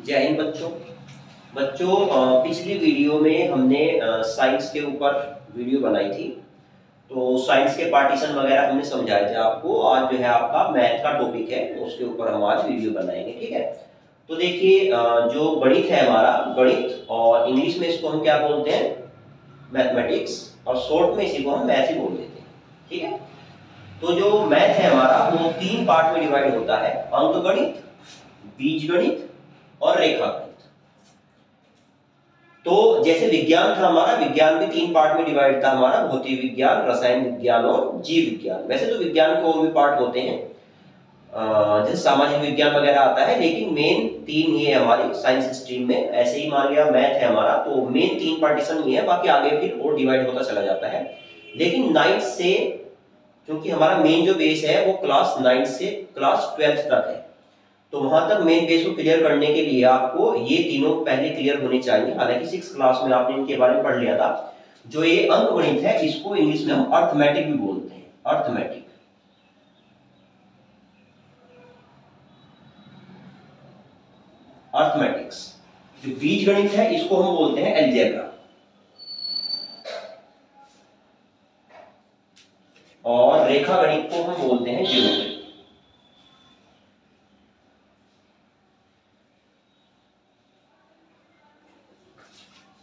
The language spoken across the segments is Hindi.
जय हिंद बच्चों। पिछली वीडियो में हमने साइंस के ऊपर वीडियो बनाई थी, तो साइंस के पार्टीशन वगैरह हमने समझाए थे आपको। आज जो है आपका मैथ का टॉपिक है, तो उसके ऊपर हम आज वीडियो बनाएंगे, ठीक है। तो देखिए, जो गणित है हमारा, गणित और इंग्लिश में इसको हम क्या बोलते हैं, मैथमेटिक्स, और शॉर्ट में इसी को हम मैथ ही बोल देते हैं, ठीक है। तो जो मैथ है हमारा वो 3 पार्ट में डिवाइड होता है: अंक गणित, बीज गणित और रेखा गणित। तो जैसे विज्ञान था हमारा, विज्ञान भी 3 पार्ट में डिवाइड था हमारा: भौतिक विज्ञान, रसायन विज्ञान और जीव विज्ञान। वैसे तो विज्ञान के और भी पार्ट होते हैं, जैसे सामाजिक विज्ञान वगैरह आता है, लेकिन मेन 3 ही है हमारी साइंस स्ट्रीम में। ऐसे ही मान लिया मैथ है हमारा, तो मेन 3 पार्टीशन ही है, बाकी आगे फिर और डिवाइड होता चला जाता है। लेकिन 9th से, क्योंकि हमारा मेन जो बेस है वो क्लास 9 से क्लास 12 तक है, तो वहां तक मेन बेस को क्लियर करने के लिए आपको ये तीनों पहले क्लियर होने चाहिए। हालांकि 6th क्लास में आपने इनके बारे में पढ़ लिया था। जो ये अंक गणित है, इसको इंग्लिश में हम अर्थमेटिक भी बोलते हैं, अर्थमेटिक। अर्थमेटिक्स। जो बीज गणित है इसको हम बोलते हैं अलजेब्रा, और रेखा गणित को हम बोलते हैं geometry.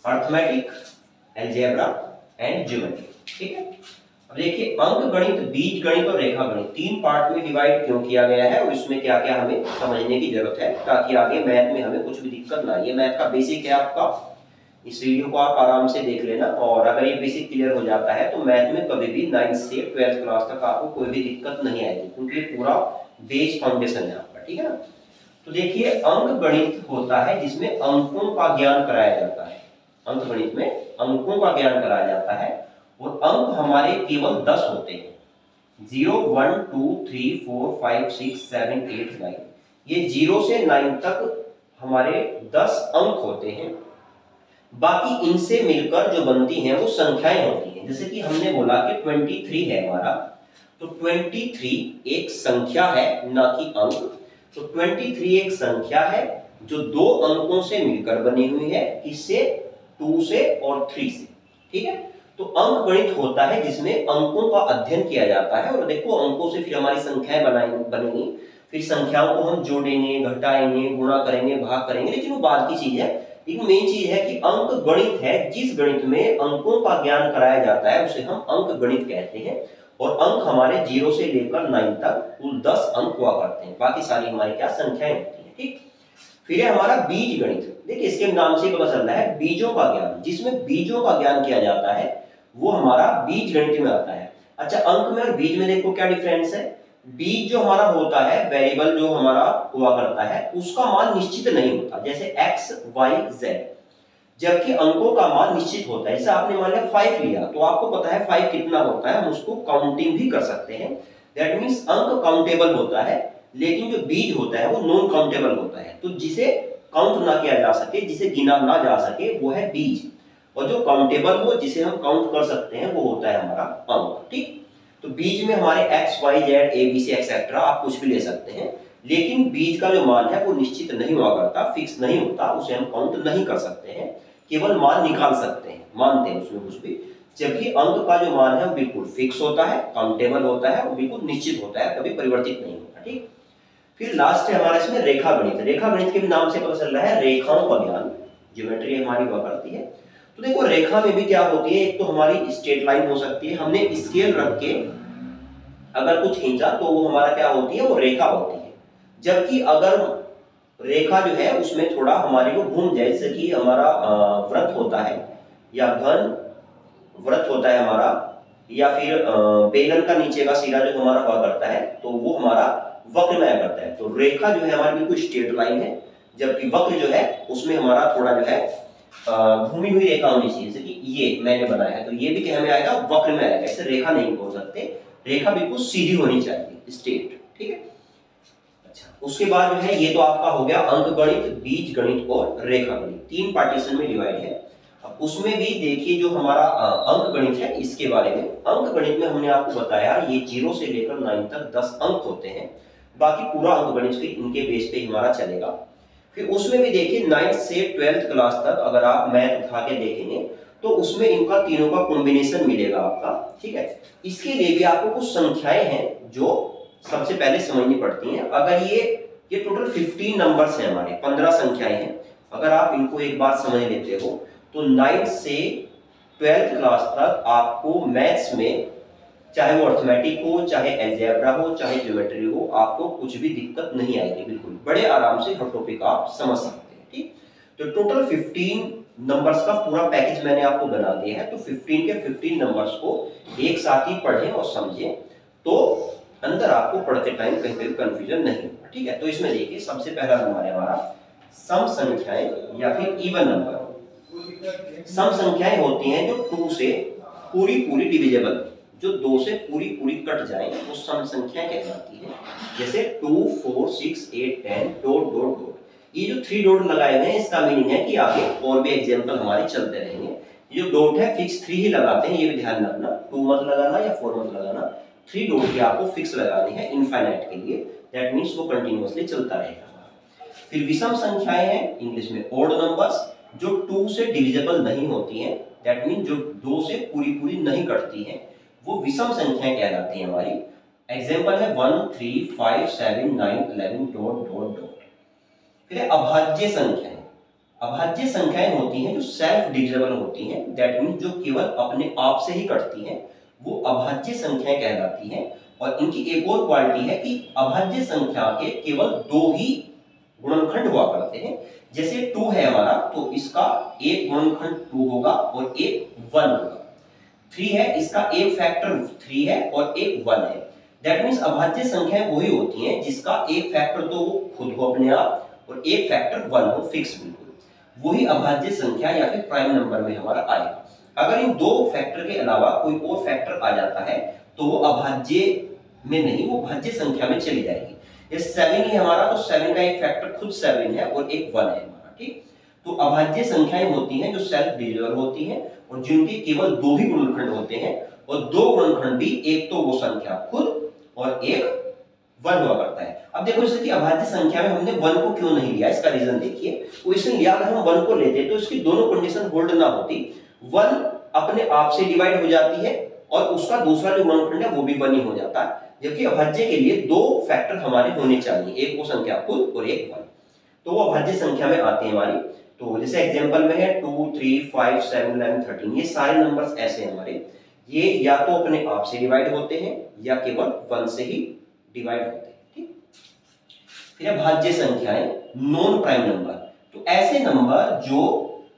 Arithmetic, algebra and geometry, ठीक है। अब देखिए, अंक गणित, बीज गणित और रेखा गणित 3 पार्ट में डिवाइड क्यों किया गया है और इसमें क्या क्या हमें समझने की जरूरत है, ताकि आगे मैथ में हमें कुछ भी दिक्कत ना आए। ये मैथ का बेसिक है आपका, इस वीडियो को आप आराम से देख लेना, और अगर ये बेसिक क्लियर हो जाता है तो मैथ में कभी भी 9th से 12th क्लास तक आपको कोई भी दिक्कत नहीं आएगी, क्योंकि ये पूरा बेस फाउंडेशन है आपका, ठीक है ना। तो देखिए, अंक गणित होता है जिसमें अंकों का ज्ञान कराया जाता है। अंक गणित में अंकों का ज्ञान कराया जाता है, और अंक हमारे केवल 10 होते हैं। 0, 1, 2, 3, 4, 5, 6, 7, 8, 9। ये 0 से 9 तक हमारे 10 अंक होते हैं। बाकी इनसे मिलकर जो बनती हैं वो संख्याएं होती हैं। जैसे कि हमने बोला कि 23 है हमारा, तो 23 एक संख्या है, ना कि अंक। तो 23 एक संख्या है जो 2 अंकों से मिलकर बनी हुई है, किससे? 2 से और 3 से, ठीक है। तो अंक गणित होता है जिसमें अंकों का अध्ययन किया जाता है, और देखो अंकों से फिर हमारी संख्याएं बनेंगी, फिर संख्याओं को हम जोड़ेंगे, घटाएंगे, गुणा करेंगे, भाग करेंगे, लेकिन वो बाद की चीज है। लेकिन मेन चीज है कि अंक गणित है, जिस गणित में अंकों का ज्ञान कराया जाता है उसे हम अंक गणित कहते हैं। और अंक हमारे 0 से लेकर 9 तक कुल 10 अंक हुआ करते हैं, बाकी सारी हमारी क्या संख्याएं होती हैं, ठीक। फिर है हमारा बीज गणित। देखिए, इसके नाम से पता चल रहा है बीजों का ज्ञान, जिसमें बीजों का ज्ञान किया जाता है वो हमारा बीज गणित में आता है। अच्छा, अंक में और बीज में देखो क्या डिफरेंस है। बीज जो हमारा होता है, वेरिएबल जो हमारा हुआ करता है, उसका मान निश्चित नहीं होता, जैसे x, y, z। जबकि अंकों का मान निश्चित होता है। जैसे आपने मान लिया 5 लिया, तो आपको पता है 5 कितना होता है, हम उसको काउंटिंग भी कर सकते हैं। दैट मीन्स अंक काउंटेबल होता है, लेकिन जो बीज होता है वो नॉन काउंटेबल होता है। तो जिसे काउंट ना किया जा सके, जिसे गिना ना जा सके, वो है बीज। और जो काउंटेबल हो, जिसे हम काउंट कर सकते हैं, वो होता है हमारा अंक, ठीक। तो बीज में हमारे x, y, z, a, b, c etcetera आप कुछ भी ले सकते हैं, लेकिन बीज का जो मान है वो निश्चित नहीं हुआ करता, फिक्स नहीं होता, उसे हम काउंट नहीं कर सकते हैं, केवल मान निकाल सकते हैं, मानते हैं उसमें कुछ भी। जबकि अंक का जो मान है वो बिल्कुल फिक्स होता है, काउंटेबल होता है, वो बिल्कुल निश्चित होता है, कभी परिवर्तित नहीं होता, ठीक। फिर लास्ट है हमारा इसमें रेखा गणित। रेखा गणित के नाम से पता चल रहा है रेखाओं का ज्ञान, ज्योमेट्री हमारी हुआ करती है। तो देखो, रेखा में भी क्या होती है, एक तो हमारी स्ट्रेट लाइन हो सकती है, हमने स्केल रख के अगर कुछ खींचा तो वो हमारा क्या होती है, वो रेखा होती है। जबकि अगर रेखा जो है उसमें थोड़ा हमारे को घूम जाए, जैसे कि हमारा वृत्त होता है, या घन वृत्त होता है हमारा, या फिर बेलन का नीचे का सिरा जो हमारा हुआ करता है, तो वो हमारा वक्र में आया करता है। तो रेखा जो है हमारी बिल्कुल स्ट्रेट लाइन है, जबकि वक्र जो है उसमें हमारा थोड़ा जो है घूमी हुई रेखा होनी चाहिए। जैसे कि ये मैंने बनाया है, तो ये भी क्या में आएगा, वक्र में आएगा। ऐसे रेखा नहीं बोल सकते, रेखा बिल्कुल सीधी होनी चाहिए, स्ट्रेट, ठीक है। अच्छा, उसके बाद जो है ये तो आपका हो गया अंक गणित, बीज गणित और रेखा गणित, 3 पार्टीशन में डिवाइड है। अब उसमें भी देखिए जो हमारा अंक गणित है, इसके बारे में अंक गणित में हमने आपको बताया ये 0 से लेकर 9 तक 10 अंक होते हैं। बाकी पूरा अंक गणित फिर इनके बेस पे हमारा चलेगा। फिर उसमें भी देखिए 9th से 12th क्लास तक अगर आप मैथ उठा के देखेंगे तो उसमें इनका तीनों का कॉम्बिनेशन मिलेगा आपका, ठीक है। इसके लिए भी आपको कुछ संख्याएं हैं जो सबसे पहले समझनी पड़ती हैं। अगर ये टोटल 15 नंबर्स हैं हमारे, 15 संख्याएं हैं। अगर आप इनको एक बार समझ लेते हो तो 9th से 12th क्लास तक आपको मैथ्स में, चाहे वो अर्थमेटिक हो, चाहे अलजेब्रा हो, चाहे ज्योमेट्री हो, आपको कुछ भी दिक्कत नहीं आएगी। बिल्कुल बड़े आराम से हर टॉपिक आप समझ सकते हैं, ठीक। तो टोटल 15 नंबर्स का पूरा पैकेज मैंने आपको बना दिया है। तो 15 के 15 नंबर्स को एक साथ ही पढ़ें और समझें, तो अंदर आपको पढ़ते टाइम कहीं पे कंफ्यूजन नहीं होगा, ठीक है। तो इसमें देखिए सबसे पहला नंबर है हमारा सम संख्याएं या फिर इवन नंबर। सम संख्याएं होती हैं जो 2 से पूरी डिविजिबल, जो 2 से पूरी कट जाए, वो सम संख्या कहलाती है। जैसे 2, 4, 6, 8, 10 डॉट डॉट डॉट। ये जो 3 डॉट लगाए हुए हैं इसका मीनिंग है कि आगे और भी एग्जांपल हमारे चलते रहेंगे। ये जो डॉट है फिक्स 3 ही लगाते हैं, ये भी ध्यान रखना, 2 मत लगाना या 4 मत लगाना। 3 डॉट की आपको फिक्स लगानी है इनफाइनाइट के लिए, दैट मींस वो कंटीन्यूअसली चलता रहेगा। फिर विषम संख्याएं हैं इंग्लिश में ऑड नंबर्स, जो 2 से डिविजिबल नहीं होती हैं, दैट मीन जो 2 से पूरी नहीं कटती हैं, वो विषम संख्याएं कहलाती हैं हमारी। एग्जांपल है 1, 3, 5, 7, 9, 11 डॉट डॉट डॉट। फिर अभाज्य संख्याएं। अभाज्य संख्याएं होती हैं जो सेल्फ डिविजिबल होती हैं, दैट मीन जो केवल अपने आप से ही कटती हैं, वो अभाज्य संख्याएं कहलाती हैं। और इनकी एक और क्वालिटी है कि अभाज्य संख्या के केवल 2 ही गुणनखंड हुआ करते हैं। जैसे 2 है हमारा, तो इसका एक गुणनखंड 2 होगा और एक 1 होगा। 3 है, इसका एक फैक्टर 3 है और एक 1 है। दैट मींस अभाज्य संख्याएं वही होती हैं जिसका एक फैक्टर तो वो खुद हो अपने आप और एक फैक्टर 1 हो फिक्स, बिल्कुल वही अभाज्य संख्या या फिर प्राइम नंबर में हमारा आएगा। अगर इन 2 फैक्टर के अलावा कोई और फैक्टर आ जाता है तो वो अभाज्य में नहीं, वो भाज्य संख्या में चली जाएगी। ये 7 ही हमारा, तो 7 का एक फैक्टर खुद 7 है और एक 1 है हमारा, ठीक। तो अभाज्य संख्याएं होती हैं जो सेल्फ डिविजिबल होती हैं और जिनके केवल 2 ही गुणनखंड होते हैं, और 2 गुणनखंड भी, एक तो वो संख्या खुद और एक 1 हुआ करता है। अब देखो जैसे कि अभाज्य संख्या में हमने 1 को क्यों नहीं लिया, इसका रीजन देखिए। वो इसलिए लिया, अगर हम 1 को लेते तो इसकी दोनों कंडीशन होल्ड ना होती। 1 अपने आप से डिवाइड हो जाती है और उसका दूसरा जो गुणनखंड है वो भी 1 ही हो जाता है। जबकि अभाज्य के लिए 2 फैक्टर हमारे होने चाहिए, एक वो संख्या खुद और एक 1, तो वो अभाज्य संख्या में आती है हमारी। तो जैसे एग्जांपल में है 2, 3, 5, 7, 11, 13, ये सारे नंबर्स ऐसे हैं हमारे, ये या तो अपने आप से डिवाइड होते हैं या केवल 1 से ही डिवाइड होते हैं, ठीक। फिर अभाज्य संख्याएं नॉन प्राइम नंबर, तो ऐसे नंबर जो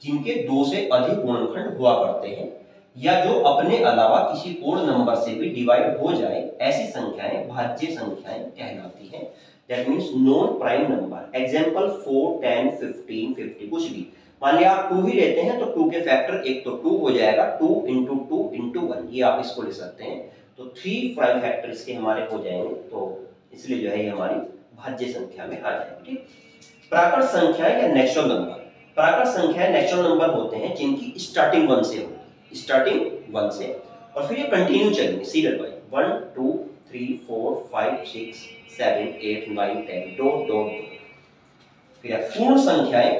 जिनके 2 से अधिक गुणनखंड हुआ करते हैं या जो अपने अलावा किसी और नंबर से भी डिवाइड हो जाए, ऐसी संख्याएं भाज्य संख्याएं कहलाती हैं। That means non prime number. Example 4, 10, 15, 50, कुछ भी। मान लिया आप 2 ही लेते हैं तो 2 के फैक्टर एक तो 2 हो जाएगा, 2 into 2 into 1, ये आप इसको ले सकते हैं। तो 3 प्राइम फैक्टर इसके हमारे हो जाएंगे, तो इसलिए जो है ये हमारी भाज्य संख्या में आ जाएगी, ठीक। प्राकृत संख्याएं या नेचुरल नंबर। प्राकृत संख्याएं नेचुरल नंबर होते हैं जिनकी स्टार्टिंग 1 से होती है, स्टार्टिंग 1 से, और फिर ये कंटिन्यू चलेंगे सीरियल वाइज, 1, 2, 3, 4, 5, 6, 7, 8, 9, 10 डॉट डॉट। फिर पूर्ण संख्याएं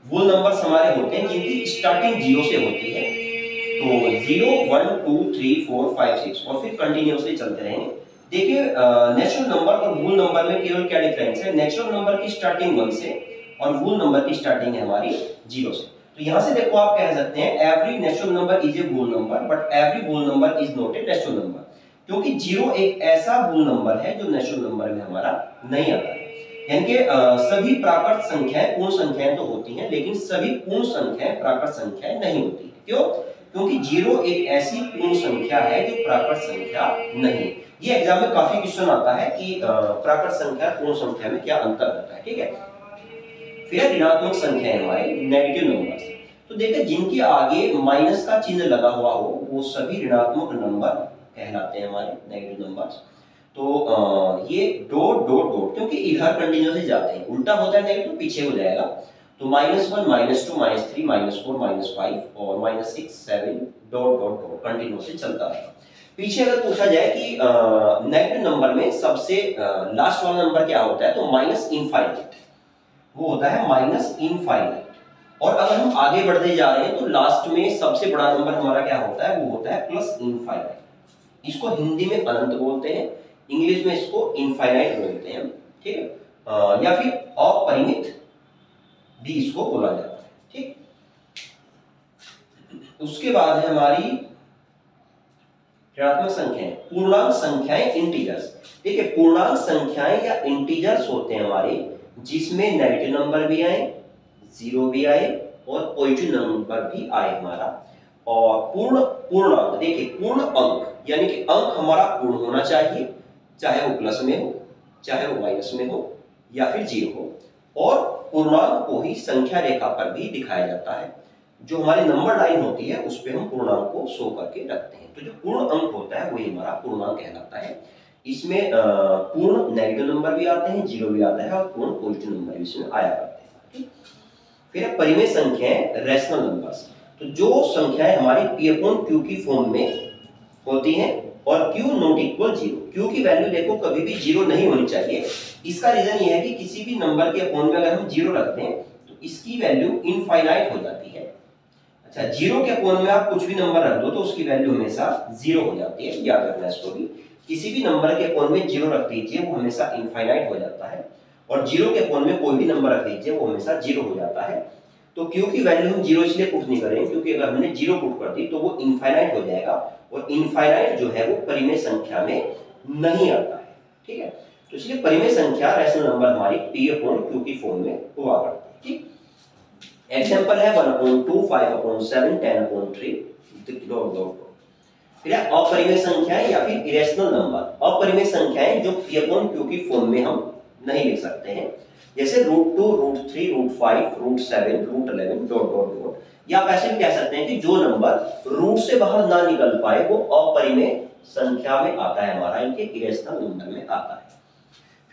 वो नंबर्स हमारे होते हैं जिनकी स्टार्टिंग 0 से होती है, तो 0, 1, 2, 3, 4, 5, 6 और फिर कंटिन्यूअसली चलते रहेंगे। देखिए नेचुरल नंबर और वूल नंबर में केवल क्या डिफरेंस है, नेचुरल नंबर की स्टार्टिंग 1 से और वूल नंबर की स्टार्टिंग है हमारी 0 से। तो यहां से देखो आप कह सकते हैं every natural number is a wool number but every wool number is not a natural number, क्योंकि 0 एक ऐसा वूल नंबर है जो नेचुरल नंबर में हमारा नहीं आता है। यानी कि सभी प्राकृत संख्याएं पूर्ण संख्याएं तो होती हैं, लेकिन सभी पूर्ण संख्याएं प्राकृत संख्याएं नहीं होती। क्यों? क्योंकि 0 एक ऐसी पूर्ण संख्या है जो प्राकृत संख्या नहीं। ये एग्जाम में काफी क्वेश्चन आता है कि प्राकृत संख्या पूर्ण संख्या में क्या अंतर होता है, ठीक है। फिर ऋणात्मक संख्या है हमारे नेगेटिव नंबर्स। तो देखिए जिनके आगे माइनस का चिन्ह लगा हुआ हो वो सभी ऋणात्मक नंबर कहलाते हैं हमारे नेगेटिव नंबर्स। तो ये डॉट डॉट डॉट, क्योंकि इधर कंटिन्यूअसली जाते हैं, उल्टा होता है नेगेटिव पीछे हो जाएगा, तो -1, -2, -3, -4, -5 और -6, 7 डॉट डॉट डॉट कंटिन्यूअसली चलता रहेगा। पीछे अगर पूछा जाए कि नेगेटिव नंबर में सबसे लास्ट वाला नंबर क्या होता है, तो -∞। वो होता है माइनस इनफाइनाइट। और अगर हम आगे बढ़ते जा रहे हैं तो लास्ट में सबसे बड़ा नंबर हमारा क्या होता है, वो होता है प्लस इनफाइनाइट। इसको हिंदी में अनंत बोलते हैं, इंग्लिश में इसको इनफाइनाइट बोलते हैं, ठीक है, या फिर अपरिमित भी इसको बोला जाता है, ठीक। उसके बाद है हमारी ऋणात्मक संख्याएं, पूर्णांक संख्याएं, इंटीजर्स। देखिए पूर्णांक संख्याएं या इंटीजर्स होते हैं हमारे जिसमें नेगेटिव नंबर भी आए, जीरो भी आए और पॉजिटिव नंबर भी आए हमारा। और पूर्णांक, देखिए पूर्ण अंक यानी कि अंक हमारा पूर्ण होना चाहिए, चाहे वो प्लस में हो, चाहे वो माइनस में हो या फिर जीरो हो। और पूर्णांक को ही संख्या रेखा पर भी दिखाया जाता है, जो हमारी नंबर लाइन होती है उस पे हम पूर्णांक को शो करके रखते हैं। तो जो पूर्ण अंक होता है वही हमारा पूर्णांक कहलाता है। इसमें पूर्ण नेगेटिव नंबर भी आते हैं, जीरो भी आता है और पूर्ण पॉजिटिव नंबर भी इसमें आया करते हैं। फिर परिमेय संख्याएं, रैशनल नंबर्स। तो जो संख्याएं हमारी p अपॉन q की फॉर्म में होती हैं और q not equal zero, q की वैल्यू देखो कभी भी जीरो नहीं होनी चाहिए। इसका रीजन ये है कि किसी भी नंबर के अपॉन में अगर हम जीरो रखते हैं तो इसकी वैल्यू इनफाइनाइट हो जाती है। अच्छा, जीरो के अपॉन में आप कुछ भी नंबर रख दो तो उसकी वैल्यू हमेशा जीरो हो जाती है, याद रखना इसको भी। किसी भी नंबर के अपॉन में जीरो रख दीजिए वो हमेशा इनफाइनाइट हो जाता है, और जीरो के अपॉन में कोई भी नंबर रख दीजिए वो हमेशा जीरो हो जाता है। तो क्यू की वैल्यू हम जीरो इसलिए पुट नहीं करेंगे क्योंकि अगर हमने जीरो पुट कर दी तो वो इनफाइनाइट हो जाएगा, और इनफाइनाइट जो है वो परिमेय संख्या में नहीं आता है, ठीक है। तो इसलिए परिमेय संख्या रैशनल नंबर हमारी p अपॉन q की फॉर्म में हुआ करती है, ठीक। एग्जांपल है 1/2, 5/7, 10/3। फिर अपरिमेय संख्याएं या फिर इरेशनल नंबर। अपरिमेय संख्याएं जो p अपॉन q की फॉर्म में हम नहीं लिख सकते हैं, जैसे √2, √3, √5, √7, √11 डॉट डॉट डॉट। या आप ऐसे भी कह सकते हैं कि जो नंबर रूट से बाहर ना निकल पाए वो अपरिमेय संख्या में आता है, हमारा इनके इरेशनल नंबर में आता है।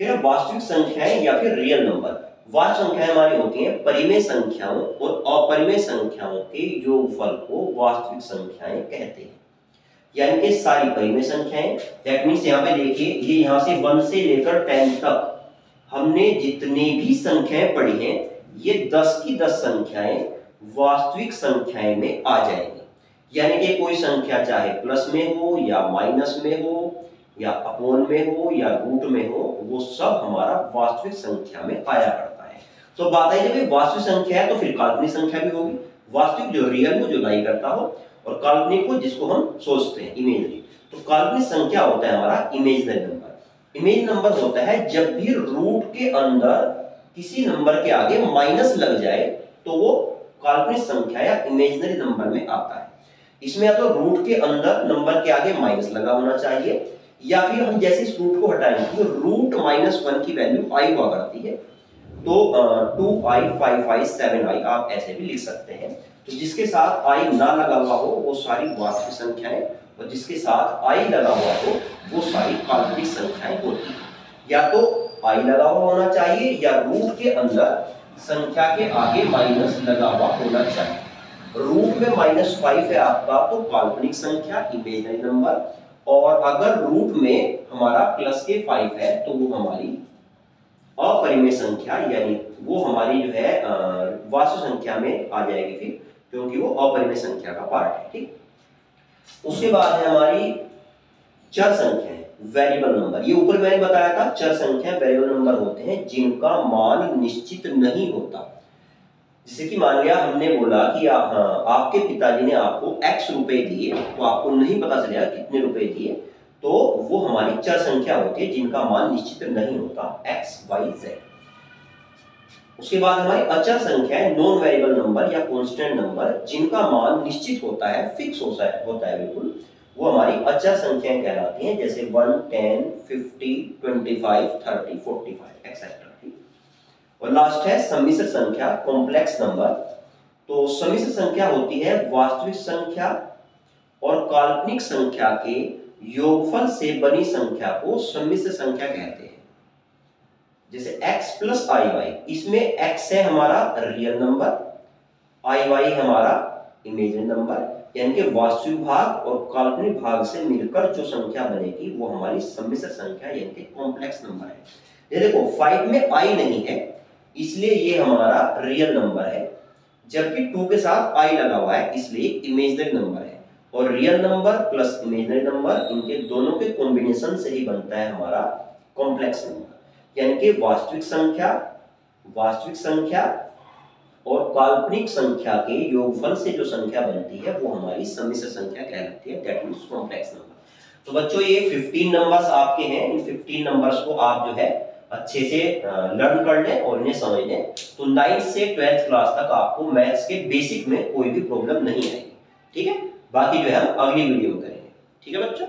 फिर वास्तविक संख्याएं या फिर रियल नंबर। वास्तविक संख्याएं हमारी होती हैं परिमेय संख्याओं और अपरिमेय संख्याओं के योगफल को वास्तविक संख्याएं कहते हैं, यानी कि सारी परिमेय संख्याएं। दैट मींस यहाँ पे देखिए ये यहाँ से 1 से लेकर 10 तक हमने जितनी भी संख्याएं पढ़ी हैं ये 10 की 10 संख्याएं वास्तविक संख्याएं में आ जाएंगी। यानी कि कोई संख्या चाहे प्लस में हो या माइनस में हो या अपॉन में हो या रूट में हो, वो सब हमारा वास्तविक संख्या में आया करता है। तो बात है जब ये वास्तविक संख्या है तो फिर काल्पनिक संख्या भी होगी। वास्तविक जो रियल को जो लाई करता हो और काल्पनिक को जिसको हम सोचते हैं इमेजनरी। तो काल्पनिक संख्या होता है हमारा इमेजनरी नंबर। इमेज नंबर होता है जब भी रूट के अंदर किसी नंबर के आगे माइनस लग जाए तो वो काल्पनिक संख्या या इमेजनरी नंबर में आता है। इसमें या तो रूट के अंदर नंबर के आगे माइनस लगा होना चाहिए, या फिर हम जैसे इस रूट को हटाएंगे तो रूट -1 की वैल्यू आई हुआ करती है, तो 2i, 5i, 7i आप ऐसे भी लिख सकते हैं। तो जिसके साथ i ना लगा हुआ हो वो सारी वास्तविक संख्याएं, और जिसके साथ i लगा हुआ हो वो सारी काल्पनिक संख्याएं होती हैं। या तो i लगा हुआ होना चाहिए या रूट के अंदर संख्या के आगे माइनस लगा हुआ होना चाहिए। रूट में -5 है आपका तो काल्पनिक संख्या इमेजनरी नंबर, और अगर रूट में हमारा प्लस के 5 है तो वो हमारी अपरिमेय संख्या, यानी वो हमारी जो है वास्तविक संख्या में आ जाएगी फिर, क्योंकि वो अपरिमेय संख्या का पार्ट है, ठीक। उसके बाद है हमारी चर संख्याएं, वेरिएबल नंबर। ये ऊपर मैंने बताया था चर संख्या वेरिएबल नंबर होते हैं जिनका मान निश्चित नहीं होता। जैसे कि मान लिया हमने बोला कि आपके पिताजी ने आपको x रुपए दिए, तो आपको नहीं पता चलेगा कितने रुपए दिए, तो वो हमारी चर संख्या होती है जिनका मान निश्चित नहीं होता x, y, z। उसके बाद हमारी अचर संख्या है, नॉन वेरिएबल नंबर या कांस्टेंट नंबर, जिनका मान निश्चित होता है, फिक्स होता है बिल्कुल, वो हमारी अचर संख्याएं कहलाती हैं, जैसे 1, 10, 50, 25, 30, 45 एक्सेट्रा। और लास्ट है सम्मिश्र संख्या, कॉम्प्लेक्स नंबर। तो सम्मिश्र संख्या होती है वास्तविक संख्या और काल्पनिक संख्या के योगफल से बनी संख्या को सम्मिश्र संख्या कहते हैं। जैसे x + iy, इसमें x है हमारा रियल नंबर, iy हमारा इमेजिनरी नंबर, यानी कि वास्तविक भाग और काल्पनिक भाग से मिलकर जो संख्या बनेगी वो हमारी सम्मिश्र संख्या यानी कि कॉम्प्लेक्स नंबर है। ये देखो 5 में i नहीं है, इसलिए ये हमारा रियल नंबर है, जबकि 2 के साथ i लगा हुआ है इसलिए इमेजिनरी नंबर है। और real number plus imaginary number, इनके दोनों के कॉम्बिनेशन से ही बनता है हमारा कॉम्प्लेक्स नंबर। यानी कि वास्तविक संख्या और काल्पनिक संख्या के योगफल से जो संख्या बनती है वो हमारी सम्मिश्र संख्या कहलाती है, दैट मींस कॉम्प्लेक्स नंबर। तो बच्चों ये 15 नंबर्स आपके हैं, इन 15 नंबर्स को आप जो है अच्छे से लर्न कर लें और इन्हें समझ लें। तो 9th से 12th क्लास तक आपको मैथ्स के बेसिक में कोई भी प्रॉब्लम नहीं आएगी। ठीक है, बाकी जो है हम अगली वीडियो में करेंगे। ठीक है बच्चों।